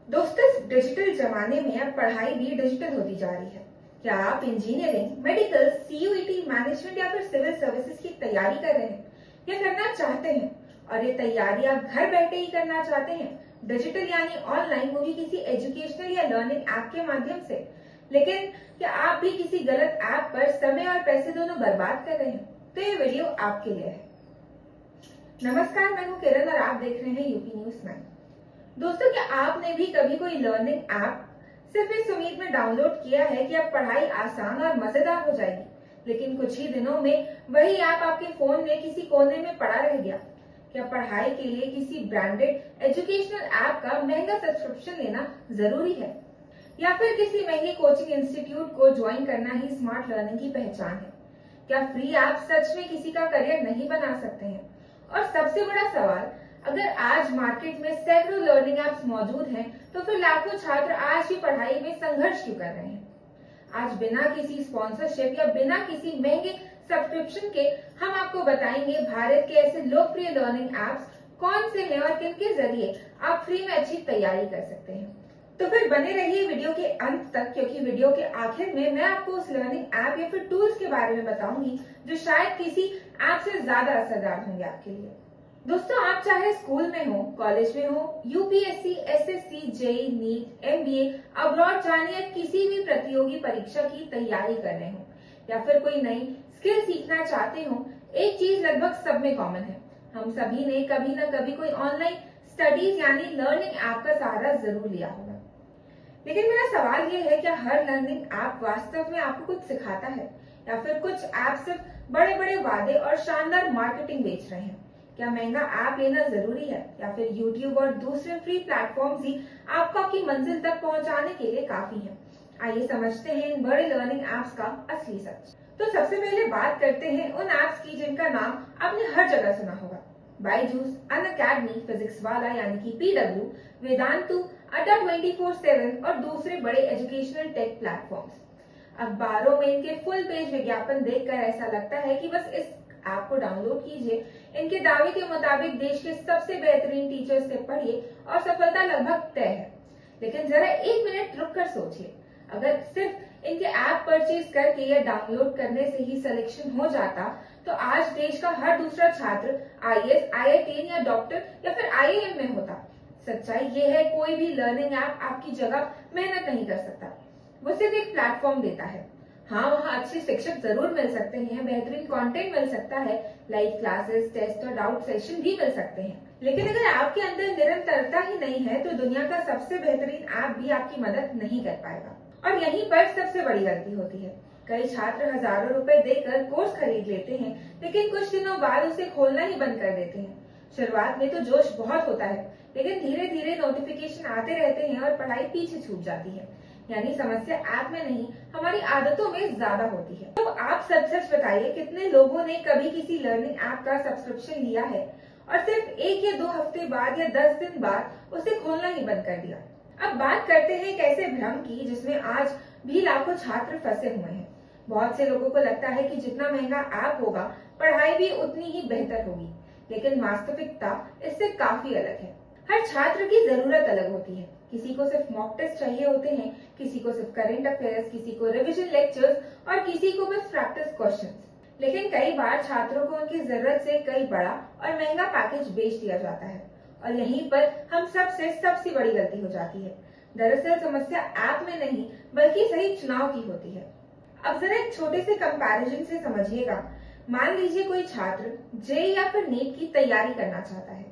दोस्तों, इस डिजिटल जमाने में अब पढ़ाई भी डिजिटल होती जा रही है। क्या आप इंजीनियरिंग, मेडिकल, सीयूईटी, मैनेजमेंट या फिर सिविल सर्विसेज की तैयारी कर रहे हैं या करना चाहते हैं और ये तैयारी आप घर बैठे ही करना चाहते हैं, डिजिटल यानी ऑनलाइन, वो भी किसी एजुकेशनल या लर्निंग ऐप के माध्यम से। लेकिन क्या आप भी किसी गलत ऐप पर समय और पैसे दोनों बर्बाद कर रहे हैं? तो ये वीडियो आपके लिए है। नमस्कार, मैं हूँ किरण और आप देख रहे हैं यूपी न्यूज 9। दोस्तों, क्या आपने भी कभी कोई लर्निंग ऐप सिर्फ इस उम्मीद में डाउनलोड किया है कि अब पढ़ाई आसान और मजेदार हो जाएगी, लेकिन कुछ ही दिनों में वही ऐप आपके फोन में किसी कोने में पड़ा रह गया? क्या पढ़ाई के लिए किसी ब्रांडेड एजुकेशनल ऐप का महंगा सब्सक्रिप्शन लेना जरूरी है, या फिर किसी महंगे कोचिंग इंस्टीट्यूट को ज्वाइन करना ही स्मार्ट लर्निंग की पहचान है? क्या फ्री ऐप सच में किसी का करियर नहीं बना सकते हैं? और सबसे बड़ा सवाल, अगर आज मार्केट में सैकड़ों लर्निंग ऐप्स मौजूद हैं, तो फिर लाखों छात्र आज भी पढ़ाई में संघर्ष क्यों कर रहे हैं? आज बिना किसी स्पॉन्सरशिप या बिना किसी महंगे सब्सक्रिप्शन के हम आपको बताएंगे भारत के ऐसे लोकप्रिय लर्निंग ऐप्स कौन से हैं और किनके जरिए आप फ्री में अच्छी तैयारी कर सकते हैं। तो फिर बने रहिए वीडियो के अंत तक, क्योंकि वीडियो के आखिर में मैं आपको उस लर्निंग ऐप या फिर टूल्स के बारे में बताऊंगी जो शायद किसी ऐप से ज्यादा असरदार होंगे आपके लिए। दोस्तों, आप चाहे स्कूल में हो, कॉलेज में हो, UPSC, SSC, JEE, NEET, MBA, abroad जाने या किसी भी प्रतियोगी परीक्षा की तैयारी कर रहे हो या फिर कोई नई स्किल सीखना चाहते हो, एक चीज लगभग सब में कॉमन है। हम सभी ने कभी न कभी कोई ऑनलाइन स्टडीज यानी लर्निंग ऐप का सहारा जरूर लिया होगा। लेकिन मेरा सवाल ये है, क्या हर लर्निंग ऐप वास्तव में आपको कुछ सिखाता है, या फिर कुछ ऐप सिर्फ बड़े बड़े वादे और शानदार मार्केटिंग बेच रहे हैं? क्या महंगा ऐप लेना जरूरी है, या फिर YouTube और दूसरे फ्री प्लेटफॉर्म्स ही आपको आपकी मंजिल तक पहुंचाने के लिए काफी है? आइए समझते हैं इन बड़े लर्निंग ऐप्स का असली सच। तो सबसे पहले बात करते हैं उन ऐप्स की जिनका नाम आपने हर जगह सुना होगा। बायजूस, अनअकैडमी, फिजिक्स वाला यानी कि PW, वेदांतु, अड्डा 24/7 और दूसरे बड़े एजुकेशनल टेक प्लेटफॉर्म्स। अखबारों में इनके फुल पेज विज्ञापन देखकर ऐसा लगता है कि बस इस ऐप को डाउनलोड कीजिए, इनके दावे के मुताबिक देश के सबसे बेहतरीन टीचर्स से पढ़िए और सफलता लगभग तय है। लेकिन जरा एक मिनट रुक कर सोचिए, अगर सिर्फ इनके ऐप परचेज करके या डाउनलोड करने से ही सिलेक्शन हो जाता, तो आज देश का हर दूसरा छात्र IAS, IIT या डॉक्टर या फिर IIM में होता। सच्चाई ये है, कोई भी लर्निंग ऐप आपकी जगह मेहनत नहीं कर सकता। वो सिर्फ एक प्लेटफॉर्म देता है। हाँ, वहाँ अच्छे शिक्षक जरूर मिल सकते हैं, बेहतरीन कंटेंट मिल सकता है, लाइव क्लासेस, टेस्ट और डाउट सेशन भी मिल सकते हैं। लेकिन अगर आपके अंदर निरंतरता ही नहीं है, तो दुनिया का सबसे बेहतरीन ऐप भी आपकी मदद नहीं कर पाएगा। और यहीं पर सबसे बड़ी गलती होती है। कई छात्र हजारों रुपए देकर कोर्स खरीद लेते हैं, लेकिन कुछ दिनों बाद उसे खोलना ही बंद कर देते हैं। शुरुआत में तो जोश बहुत होता है, लेकिन धीरे धीरे नोटिफिकेशन आते रहते हैं और पढ़ाई पीछे छूट जाती है। यानी समस्या ऐप में नहीं, हमारी आदतों में ज्यादा होती है। तो आप सच बताइए, कितने लोगों ने कभी किसी लर्निंग ऐप का सब्सक्रिप्शन लिया है और सिर्फ 1 या 2 हफ्ते बाद या 10 दिन बाद उसे खोलना ही बंद कर दिया? अब बात करते हैं एक ऐसे भ्रम की जिसमें आज भी लाखों छात्र फंसे हुए हैं। बहुत से लोगों को लगता है कि जितना महंगा ऐप होगा, पढ़ाई भी उतनी ही बेहतर होगी, लेकिन वास्तविकता इससे काफी अलग है। हर छात्र की जरूरत अलग होती है। किसी को सिर्फ मॉक टेस्ट चाहिए होते हैं, किसी को सिर्फ करंट अफेयर्स, किसी को रिवीजन लेक्चर्स और किसी को बस प्रैक्टिस क्वेश्चंस। लेकिन कई बार छात्रों को उनकी जरूरत से कई बड़ा और महंगा पैकेज बेच दिया जाता है, और यहीं पर हम सबसे बड़ी गलती हो जाती है। दरअसल समस्या ऐप में नहीं, बल्कि सही चुनाव की होती है। अब जरा एक छोटे से कंपैरिजन से समझिएगा। मान लीजिए कोई छात्र जेईई या फिर नीट की तैयारी करना चाहता है,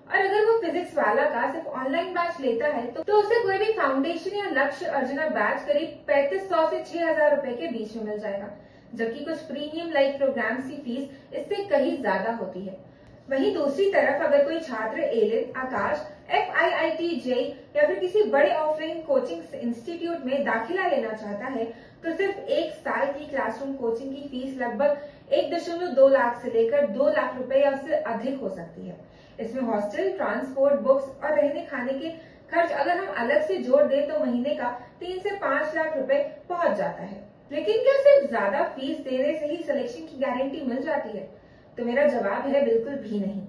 और अगर वो फिजिक्स वाला का सिर्फ ऑनलाइन बैच लेता है, तो उसे कोई भी फाउंडेशन या लक्ष्य अर्जुना बैच करीब 3500 से 6000 रुपए के बीच में मिल जाएगा, जबकि कुछ प्रीमियम लाइव प्रोग्राम्स की फीस इससे कहीं ज्यादा होती है। वहीं दूसरी तरफ अगर कोई छात्र एलिन, आकाश, FIIT, जेईई या फिर किसी बड़े ऑफलाइन कोचिंग इंस्टीट्यूट में दाखिला लेना चाहता है, तो सिर्फ 1 साल की क्लासरूम कोचिंग की फीस लगभग 1.2 लाख से लेकर 2 लाख रुपए या उससे अधिक हो सकती है। इसमें हॉस्टल, ट्रांसपोर्ट, बुक्स और रहने खाने के खर्च अगर हम अलग से जोड़ दें, तो महीने का 3 से 5 लाख रुपए पहुंच जाता है। लेकिन क्या सिर्फ ज्यादा फीस देने से ही सिलेक्शन की गारंटी मिल जाती है? तो मेरा जवाब है, बिल्कुल भी नहीं।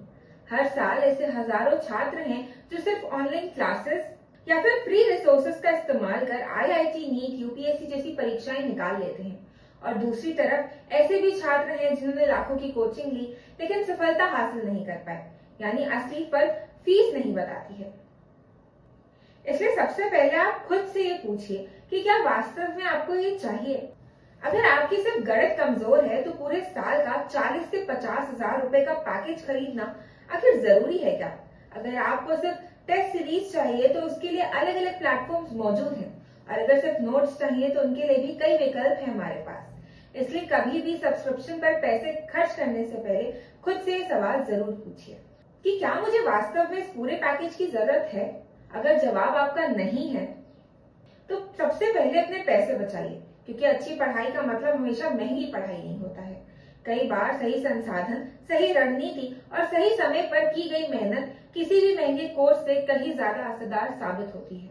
हर साल ऐसे हजारों छात्र हैं जो सिर्फ ऑनलाइन क्लासेस या फिर फ्री रिसोर्सेज का इस्तेमाल कर आईआईटी, नीट, यूपीएससी जैसी परीक्षाएं निकाल लेते हैं। और दूसरी तरफ ऐसे भी छात्र हैं जिन्होंने लाखों की कोचिंग ली लेकिन सफलता हासिल नहीं कर पाए, यानी असली फर्क फीस नहीं बताती है। इसलिए सबसे पहले आप खुद से ये पूछिए कि क्या वास्तव में आपको ये चाहिए। अगर आपकी सिर्फ गणित कमजोर है तो पूरे साल का 40 से 50 हजार रुपए का पैकेज खरीदना आखिर जरूरी है क्या? अगर आपको सिर्फ टेस्ट सीरीज चाहिए तो उसके लिए अलग अलग प्लेटफॉर्म्स मौजूद हैं, और अगर सिर्फ नोट्स चाहिए तो उनके लिए भी कई विकल्प हैं हमारे पास। इसलिए कभी भी सब्सक्रिप्शन पर पैसे खर्च करने से पहले खुद से ये सवाल जरूर पूछिए कि क्या मुझे वास्तव में इस पूरे पैकेज की जरूरत है। अगर जवाब आपका नहीं है तो सबसे पहले अपने पैसे बचाइए, क्योंकि अच्छी पढ़ाई का मतलब हमेशा महंगी पढ़ाई नहीं होता है। कई बार सही संसाधन, सही रणनीति और सही समय पर की गई मेहनत किसी भी महंगे कोर्स से कहीं ज्यादा असरदार साबित होती है।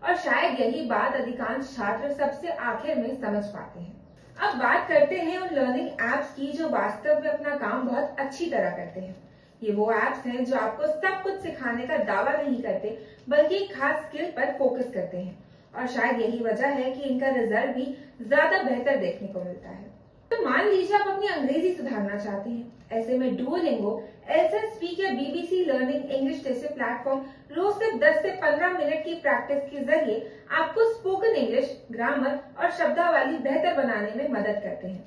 और शायद यही बात अधिकांश छात्र सबसे आखिर में समझ पाते हैं। अब बात करते हैं उन लर्निंग एप्स की जो वास्तव में अपना काम बहुत अच्छी तरह करते हैं। ये वो एप्स हैं जो आपको सब कुछ सिखाने का दावा नहीं करते, बल्कि एक खास स्किल पर फोकस करते हैं। और शायद यही वजह है कि इनका रिजल्ट भी ज्यादा बेहतर देखने को मिलता है। तो मान लीजिए आप अपनी अंग्रेजी सुधारना चाहते हैं। ऐसे में डुओलिंगो, एलएसएस स्पीक या बीबीसी लर्निंग इंग्लिश जैसे प्लेटफॉर्म रोज सिर्फ 10 से 15 मिनट की प्रैक्टिस के जरिए आपको स्पोकन इंग्लिश, ग्रामर और शब्दावली बेहतर बनाने में मदद करते हैं।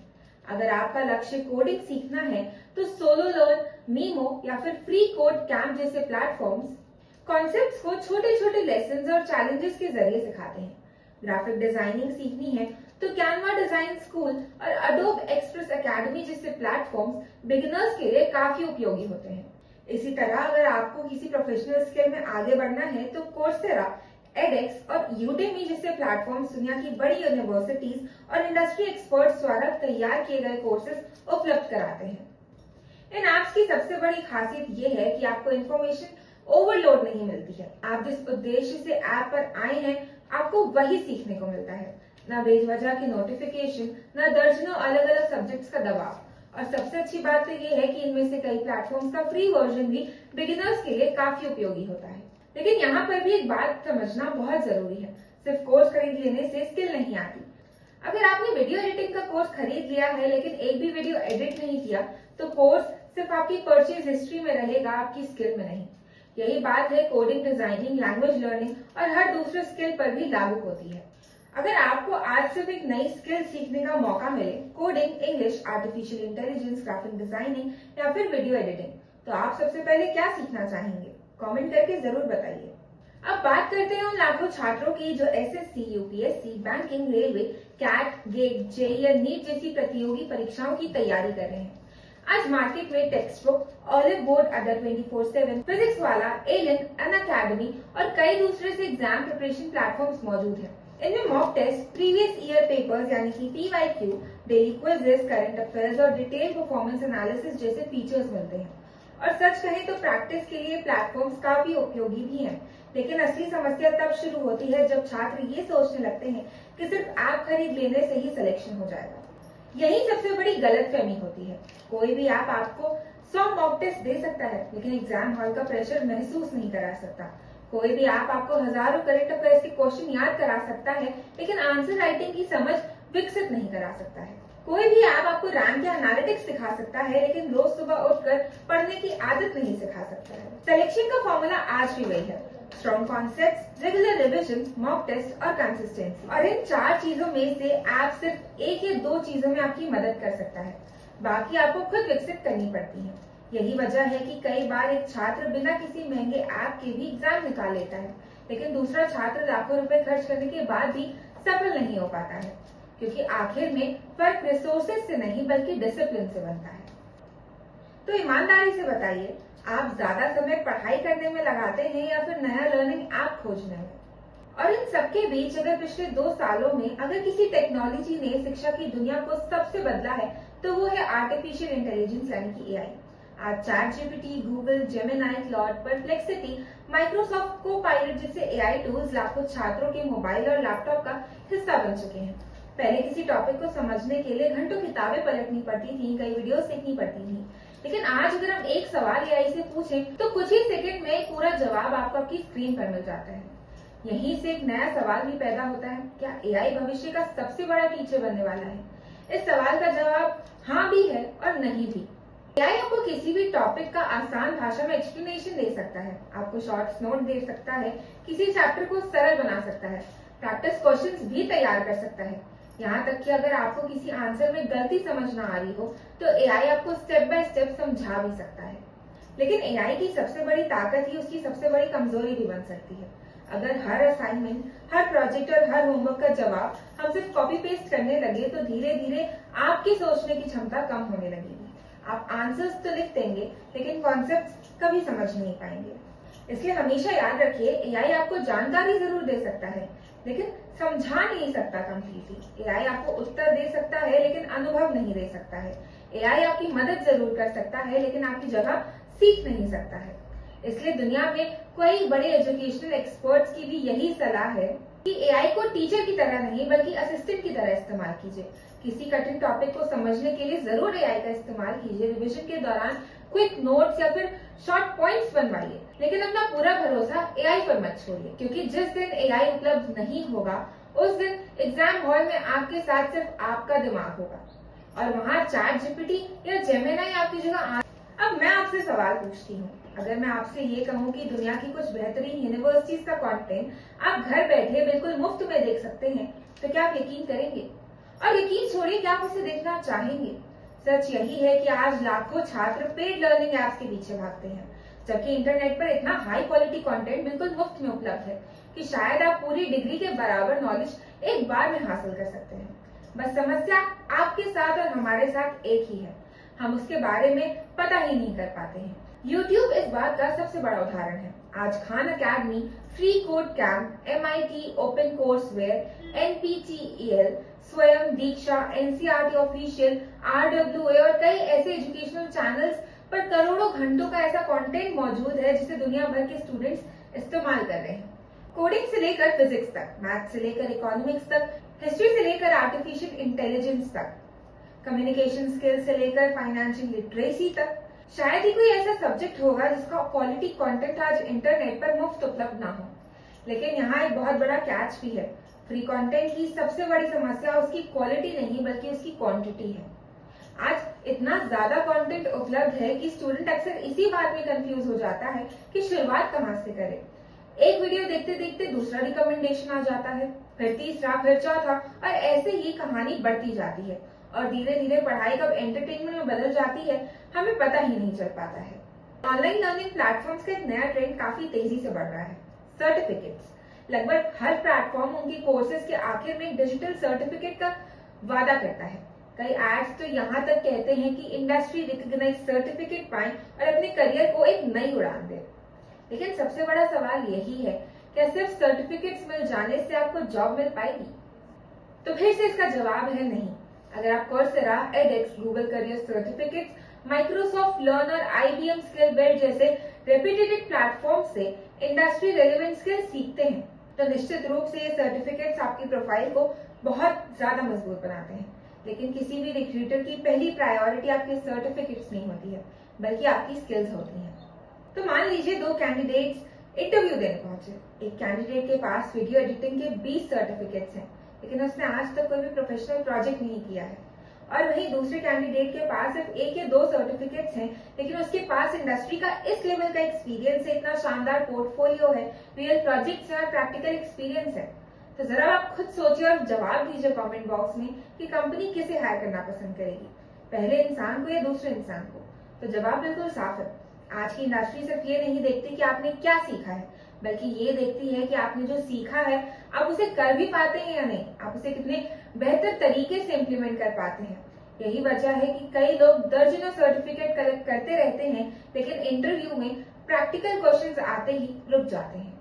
अगर आपका लक्ष्य कोडिंग सीखना है तो सोलो लर्न, मीमो या फिर फ्री कोड कैंप जैसे प्लेटफॉर्म्स कॉन्सेप्ट्स को छोटे छोटे लेसन्स और चैलेंजेस के जरिए सिखाते हैं। ग्राफिक डिजाइनिंग सीखनी है तो कैनवा डिजाइन स्कूल और अडोब एक्सप्रेस एकेडमी जैसे प्लेटफॉर्म्स बिगिनर्स के लिए काफी उपयोगी होते हैं। इसी तरह अगर आपको किसी प्रोफेशनल स्किल में आगे बढ़ना है तो कोर्सेरा, एडेक्स और यूडेमी जैसे प्लेटफॉर्म्स दुनिया की बड़ी यूनिवर्सिटीज और इंडस्ट्री एक्सपर्ट्स द्वारा तैयार किए गए कोर्सेज उपलब्ध कराते हैं। इन ऐप्स की सबसे बड़ी खासियत ये है कि आपको इन्फॉर्मेशन ओवरलोड नहीं मिलती है। आप जिस उद्देश्य से ऐप पर आए हैं आपको वही सीखने को मिलता है, न बेवजह की नोटिफिकेशन, न दर्जनों अलग अलग सब्जेक्ट्स का दबाव। और सबसे अच्छी बात तो ये है कि इनमें से कई प्लेटफॉर्म्स का फ्री वर्जन भी बिगिनर्स के लिए काफी उपयोगी होता है। लेकिन यहाँ पर भी एक बात समझना बहुत जरूरी है, सिर्फ कोर्स खरीद लेने से स्किल नहीं आती। अगर आपने वीडियो एडिटिंग का कोर्स खरीद लिया है लेकिन एक भी वीडियो एडिट नहीं किया तो कोर्स सिर्फ आपकी परचेज हिस्ट्री में रहेगा, आपकी स्किल में नहीं। यही बात है कोडिंग, डिजाइनिंग, लैंग्वेज लर्निंग और हर दूसरे स्किल पर भी लागू होती है। अगर आपको आज सिर्फ एक नई स्किल सीखने का मौका मिले, coding, English, artificial intelligence, graphic designing या फिर वीडियो एडिटिंग, तो आप सबसे पहले क्या सीखना चाहेंगे? कमेंट करके जरूर बताइए। अब बात करते हैं उन लाखों छात्रों की जो SSC, UPSC, banking, railway, CAT, GATE, JEE या नीट जैसी प्रतियोगी परीक्षाओं की तैयारी कर रहे हैं। आज मार्केट में टेक्स्ट बुक, ऑलिव बोर्ड, अडर 24/7, फिजिक्स वाला, एलिन, अनअकैडमी और कई दूसरे से एग्जाम प्रिपरेशन प्लेटफॉर्म्स मौजूद हैं। इनमें mock test, previous year papers यानी कि PYQ, daily quizzes, current affairs और डिटेल परफॉर्मेंस एनालिसिस जैसे फीचर्स मिलते हैं। और सच कहें तो प्रैक्टिस के लिए प्लेटफॉर्म्स काफी उपयोगी भी हैं। लेकिन असली समस्या तब शुरू होती है जब छात्र ये सोचने लगते हैं कि सिर्फ ऐप खरीद लेने से ही सिलेक्शन हो जाएगा। यही सबसे बड़ी गलतफहमी होती है। कोई भी ऐप आपको 100 मॉक टेस्ट दे सकता है लेकिन एग्जाम हॉल का प्रेशर महसूस नहीं करा सकता। कोई भी ऐप आपको हजारों करंट अफेयर्स के क्वेश्चन याद करा सकता है लेकिन आंसर राइटिंग की समझ विकसित नहीं करा सकता है। कोई भी ऐप आपको रैंक या एनालिटिक्स सिखा सकता है लेकिन रोज सुबह उठकर पढ़ने की आदत नहीं सिखा सकता है। सिलेक्शन का फॉर्मूला आज भी वही है, strong concepts, regular revision, mock test और कंसिस्टेंसी। और इन 4 चीजों में से ऐप सिर्फ 1 या 2 चीजों में आपकी मदद कर सकता है, बाकी आपको खुद विकसित करनी पड़ती है। यही वजह है कि कई बार एक छात्र बिना किसी महंगे ऐप के भी एग्जाम निकाल लेता है, लेकिन दूसरा छात्र लाखों रुपए खर्च करने के बाद भी सफल नहीं हो पाता है, क्योंकि आखिर में फर्क रिसोर्सेज से नहीं बल्कि डिसिप्लिन से बनता है। तो ईमानदारी से बताइए, आप ज्यादा समय पढ़ाई करने में लगाते हैं या फिर नया लर्निंग ऐप खोजने में? और इन सबके बीच अगर पिछले 2 सालों में अगर किसी टेक्नोलॉजी ने शिक्षा की दुनिया को सबसे बदला है तो वो है आर्टिफिशियल इंटेलिजेंस यानी कि एआई। आज ChatGPT, Google, Gemini, Claude, Perplexity, Microsoft copilot जैसे एआई टूल्स लाखों छात्रों के मोबाइल और लैपटॉप का हिस्सा बन चुके हैं। पहले किसी टॉपिक को समझने के लिए घंटों किताबें पलटनी पड़ती थी, कई वीडियोस देखनी पड़ती थी, लेकिन आज अगर हम एक सवाल एआई से पूछें तो कुछ ही सेकंड में पूरा जवाब आपको आपकी स्क्रीन पर मिल जाता है। यहीं से एक नया सवाल भी पैदा होता है, क्या एआई भविष्य का सबसे बड़ा टीचर बनने वाला है? इस सवाल का जवाब हाँ भी है और नहीं भी। एआई आपको किसी भी टॉपिक का आसान भाषा में एक्सप्लेनेशन दे सकता है, आपको शॉर्ट्स नोट दे सकता है, किसी चैप्टर को सरल बना सकता है, प्रैक्टिस क्वेश्चंस भी तैयार कर सकता है। यहाँ तक कि अगर आपको किसी आंसर में गलती समझ ना आ रही हो तो एआई आपको स्टेप बाय स्टेप समझा भी सकता है। लेकिन एआई की सबसे बड़ी ताकत ही उसकी सबसे बड़ी कमजोरी भी बन सकती है। अगर हर असाइनमेंट, हर प्रोजेक्ट और हर होमवर्क का जवाब हम सिर्फ कॉपी पेस्ट करने लगे तो धीरे धीरे आपकी सोचने की क्षमता कम होने लगेगी। आप आंसर्स तो लिख देंगे लेकिन कॉन्सेप्ट्स कभी समझ नहीं पाएंगे। इसलिए हमेशा याद रखिए, एआई आपको जानकारी जरूर दे सकता है लेकिन समझा नहीं सकता कंप्लीटली। एआई आपको उत्तर दे सकता है लेकिन अनुभव नहीं दे सकता है। एआई आपकी मदद जरूर कर सकता है लेकिन आपकी जगह सीख नहीं सकता है। इसलिए दुनिया में कई बड़े एजुकेशनल एक्सपर्ट्स की भी यही सलाह है कि एआई को टीचर की तरह नहीं बल्कि असिस्टेंट की तरह इस्तेमाल कीजिए। किसी कठिन टॉपिक को समझने के लिए जरूर एआई का इस्तेमाल कीजिए। रिवीजन के दौरान क्विक नोट्स या फिर शॉर्ट पॉइंट्स बनवाइए, लेकिन अपना पूरा भरोसा एआई पर मत छोड़िए, क्योंकि जिस दिन एआई उपलब्ध नहीं होगा उस दिन एग्जाम हॉल में आपके साथ सिर्फ आपका दिमाग होगा और वहाँ चैट जीपीटी या जेमिनी आपकी जगह। अब मैं आपसे सवाल पूछती हूँ, अगर मैं आपसे ये कहूँ कि दुनिया की कुछ बेहतरीन यूनिवर्सिटीज का कंटेंट आप घर बैठे बिल्कुल मुफ्त में देख सकते हैं, तो क्या आप यकीन करेंगे? और यकीन छोड़िए, क्या आप उसे देखना चाहेंगे? सच यही है कि आज लाखों छात्र पेड लर्निंग एप्स के पीछे भागते हैं, जबकि इंटरनेट पर इतना हाई क्वालिटी कंटेंट बिल्कुल मुफ्त में उपलब्ध है कि शायद आप पूरी डिग्री के बराबर नॉलेज एक बार में हासिल कर सकते हैं। बस समस्या आपके साथ और हमारे साथ एक ही है, हम उसके बारे में पता ही नहीं कर पाते हैं। YouTube इस बात का सबसे बड़ा उदाहरण है। आज Khan academy, free code camp, MIT open courseware, NPTEL, स्वयं, दीक्षा, NCERT ऑफिशियल, RWA और कई ऐसे एजुकेशनल चैनल्स पर करोड़ों घंटों का ऐसा कंटेंट मौजूद है जिसे दुनिया भर के स्टूडेंट्स इस्तेमाल कर रहे हैं। कोडिंग से लेकर फिजिक्स तक, मैथ से लेकर इकोनॉमिक्स तक, हिस्ट्री से लेकर आर्टिफिशियल इंटेलिजेंस तक, कम्युनिकेशन स्किल्स से लेकर फाइनेंशियल लिटरेसी तक। शायद ही कोई ऐसा सब्जेक्ट होगा जिसका क्वालिटी कंटेंट आज इंटरनेट पर मुफ्त उपलब्ध ना हो। लेकिन यहाँ एक बहुत बड़ा कैच भी है। फ्री कंटेंट की सबसे बड़ी समस्या उसकी क्वालिटी नहीं बल्कि उसकी क्वांटिटी है। आज इतना ज्यादा कंटेंट उपलब्ध है कि स्टूडेंट अक्सर इसी बात में कंफ्यूज हो जाता है कि शुरुआत कहाँ से करे। एक वीडियो देखते देखते दूसरा रिकमेंडेशन आ जाता है, फिर तीसरा, फिर चौथा, और ऐसे ही कहानी बढ़ती जाती है और धीरे धीरे पढ़ाई कब एंटरटेनमेंट में बदल जाती है हमें पता ही नहीं चल पाता है। ऑनलाइन लर्निंग प्लेटफॉर्म्स का एक नया ट्रेंड काफी तेजी से बढ़ रहा है, सर्टिफिकेट्स। लगभग हर प्लेटफॉर्म उनकी कोर्सेज के आखिर में एक डिजिटल सर्टिफिकेट का वादा करता है। कई एड्स तो यहाँ तक कहते हैं कि इंडस्ट्री रिकॉग्नाइज सर्टिफिकेट पाएं और अपने करियर को एक नई उड़ान दे। लेकिन सबसे बड़ा सवाल यही है, क्या सिर्फ सर्टिफिकेट्स मिल जाने से आपको जॉब मिल पाएगी? तो फिर से इसका जवाब है नहीं। अगर आप Coursera, edX, Google career certificates, Microsoft Learn और IBM स्किल बिल्ड जैसे रेप्यूटेड प्लेटफॉर्म से इंडस्ट्री रेलेवेंट स्किल सीखते हैं तो निश्चित रूप से ये सर्टिफिकेट्स आपकी प्रोफाइल को बहुत ज्यादा मजबूत बनाते हैं। लेकिन किसी भी रिक्रूटर की पहली प्रायोरिटी आपके सर्टिफिकेट्स नहीं होती है बल्कि आपकी स्किल्स होती हैं। तो मान लीजिए दो कैंडिडेट्स इंटरव्यू देने पहुंचे। एक कैंडिडेट के पास वीडियो एडिटिंग के 20 सर्टिफिकेट्स हैं लेकिन उसने आज तक कोई भी प्रोफेशनल प्रोजेक्ट नहीं किया है, और वहीं दूसरे कैंडिडेट के पास सिर्फ 1 या 2 सर्टिफिकेट्स हैं लेकिन उसके पास इंडस्ट्री का इस लेवल का एक्सपीरियंस है, इतना शानदार पोर्टफोलियो है, रियल प्रोजेक्ट्स और प्रैक्टिकल एक्सपीरियंस है। तो जरा आप खुद सोचिए और जवाब दीजिए कमेंट बॉक्स में कि कंपनी किसे हायर करना पसंद करेगी, पहले इंसान को या दूसरे इंसान को? तो जवाब बिल्कुल साफ है। आज की इंडस्ट्री सिर्फ ये नहीं देखती कि आपने क्या सीखा है बल्कि ये देखती है कि आपने जो सीखा है आप उसे कर भी पाते हैं या नहीं, आप उसे कितने बेहतर तरीके से इम्प्लीमेंट कर पाते हैं। यही वजह है कि कई लोग दर्जनों सर्टिफिकेट कलेक्ट करते रहते हैं लेकिन इंटरव्यू में प्रैक्टिकल क्वेश्चंस आते ही रुक जाते हैं।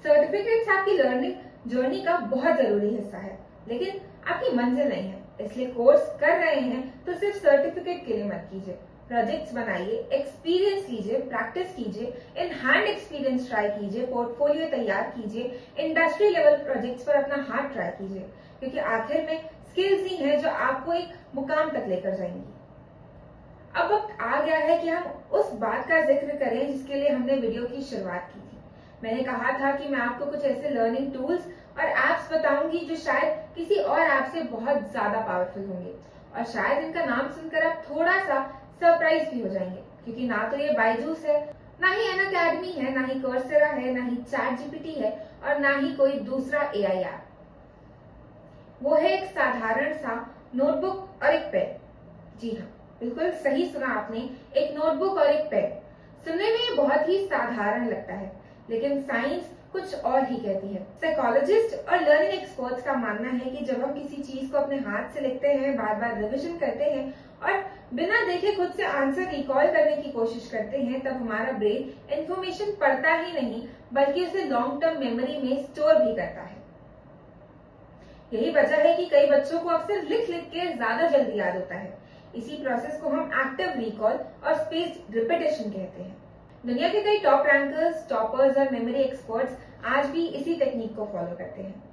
सर्टिफिकेट्स आपकी लर्निंग जर्नी का बहुत जरूरी हिस्सा है लेकिन आपकी मंजिल नहीं है। इसलिए कोर्स कर रहे हैं तो सिर्फ सर्टिफिकेट के लिए मत कीजिए, प्रोजेक्ट्स बनाइए, एक्सपीरियंस लीजिए, प्रैक्टिस कीजिए, इन हैंड एक्सपीरियंस ट्राई कीजिए, पोर्टफोलियो तैयार कीजिए, इंडस्ट्री लेवल प्रोजेक्ट्स पर अपना हाथ ट्राई कीजिए, क्योंकि आखिर में स्किल्स ही हैं जो आपको एक मुकाम तक लेकर जाएंगी। अब वक्त आ गया है कि हम उस बात का जिक्र करें जिसके लिए हमने वीडियो की शुरुआत की थी। मैंने कहा था कि मैं आपको कुछ ऐसे लर्निंग टूल्स और एप्स बताऊंगी जो शायद किसी और ऐप से बहुत ज्यादा पावरफुल होंगे, और शायद इनका नाम सुनकर आप थोड़ा सा सरप्राइज भी हो जाएंगे, क्योंकि ना तो ये बायजूस है, ना ही अन अकेडमी है, ना ही कोर्सेरा है, ना ही चैट जीपीटी है, और ना ही कोई दूसरा एआई ऐप। वो है एक साधारण सा नोटबुक और एक पेन। जी हाँ, बिल्कुल सही सुना आपने, एक नोटबुक और एक पेन। सुनने में ये बहुत ही साधारण लगता है, लेकिन साइंस कुछ और ही कहती है। साइकोलॉजिस्ट और लर्निंग एक्सपर्ट्स का मानना है कि जब हम किसी चीज को अपने हाथ से लिखते हैं, बार बार रिविजन करते हैं और बिना देखे खुद से आंसर रिकॉल करने की कोशिश करते हैं, तब हमारा ब्रेन इंफॉर्मेशन पढ़ता ही नहीं बल्कि उसे लॉन्ग टर्म मेमोरी में स्टोर भी करता है। यही वजह है कि कई बच्चों को अक्सर लिख लिख के ज्यादा जल्दी याद होता है। इसी प्रोसेस को हम एक्टिव रिकॉल और स्पेस्ड रिपीटेशन कहते हैं। दुनिया के कई टॉप रैंकर्स, टॉपर्स और मेमोरी एक्सपर्ट्स आज भी इसी टेक्निक को फॉलो करते हैं।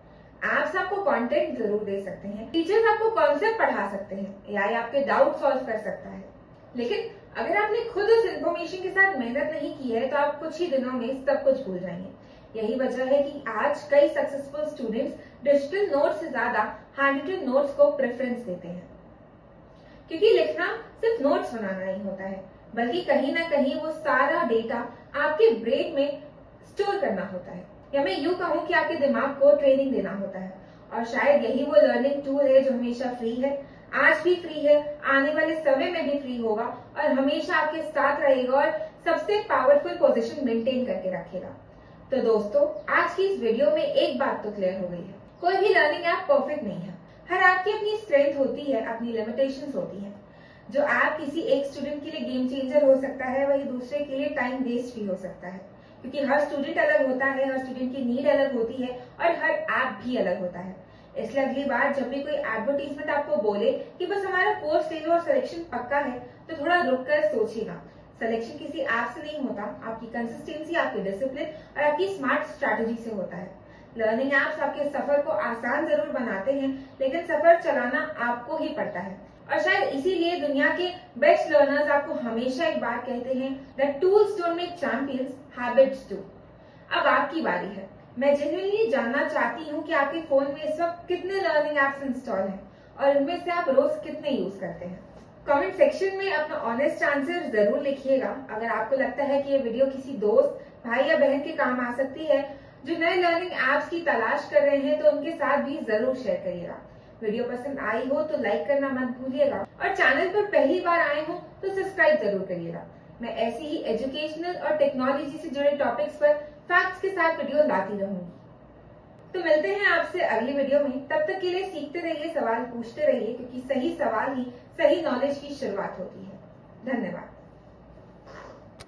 एप्स आपको कंटेंट जरूर दे सकते हैं, टीचर्स आपको कॉन्सेप्ट पढ़ा सकते हैं, एआई आपके डाउट सॉल्व कर सकता है, लेकिन अगर आपने खुद उस इंफॉर्मेशन के साथ मेहनत नहीं की है तो आप कुछ ही दिनों में सब कुछ भूल जाएंगे। यही वजह है कि आज कई सक्सेसफुल स्टूडेंट्स डिजिटल नोट्स से ज्यादा हैंड रिटन नोट्स को प्रेफरेंस देते हैं, क्योंकि लिखना सिर्फ नोट्स बनाना नहीं होता है, बल्कि कहीं ना कहीं वो सारा डेटा आपके ब्रेन में स्टोर करना होता है, या मैं यूं कहूं कि आपके दिमाग को ट्रेनिंग देना होता है। और शायद यही वो लर्निंग टूल है जो हमेशा फ्री है, आज भी फ्री है, आने वाले समय में भी फ्री होगा और हमेशा आपके साथ रहेगा और सबसे पावरफुल पोजीशन मेंटेन करके रखेगा। तो दोस्तों, आज की इस वीडियो में एक बात तो क्लियर हो गई है, कोई भी लर्निंग ऐप परफेक्ट नहीं है। हर ऐप की अपनी स्ट्रेंथ होती है, अपनी लिमिटेशंस होती है। जो ऐप किसी एक स्टूडेंट के लिए गेम चेंजर हो सकता है, वही दूसरे के लिए टाइम वेस्ट भी हो सकता है, क्योंकि हर स्टूडेंट अलग होता है, हर स्टूडेंट की नीड अलग होती है और हर ऐप भी अलग होता है। इसलिए अगली बार जब भी कोई एडवर्टीजमेंट आपको बोले कि बस हमारा कोर्स ले लो और सिलेक्शन पक्का है, तो थोड़ा रुक कर सोचिएगा। सिलेक्शन किसी ऐप से नहीं होता, आपकी कंसिस्टेंसी, आपके डिसिप्लिन और आपकी स्मार्ट स्ट्रैटेजी से होता है। लर्निंग एप्स आपके सफर को आसान जरूर बनाते हैं, लेकिन सफर चलाना आपको ही पड़ता है। और शायद इसीलिए दुनिया के बेस्ट लर्नर्स आपको हमेशा एक बात कहते हैं, that tools don't make champions, habits do. अब आपकी बारी है। मैं जेन्युइनली जानना चाहती हूँ कि आपके फोन में इस वक्त कितने लर्निंग एप्स इंस्टॉल हैं और इनमें से आप रोज कितने यूज करते हैं। कमेंट सेक्शन में अपना ऑनेस्ट आंसर जरूर लिखिएगा। अगर आपको लगता है कि ये वीडियो किसी दोस्त, भाई या बहन के काम आ सकती है जो नए लर्निंग एप्स की तलाश कर रहे हैं, तो उनके साथ भी जरूर शेयर करिएगा। वीडियो पसंद आई हो तो लाइक करना मत भूलिएगा, और चैनल पर पहली बार आए हो तो सब्सक्राइब जरूर करिएगा। मैं ऐसी ही एजुकेशनल और टेक्नोलॉजी से जुड़े टॉपिक्स पर फैक्ट्स के साथ वीडियो लाती रहूंगी। तो मिलते हैं आपसे अगली वीडियो में। तब तक के लिए सीखते रहिए, सवाल पूछते रहिए, क्योंकि सही सवाल ही सही नॉलेज की शुरुआत होती है। धन्यवाद।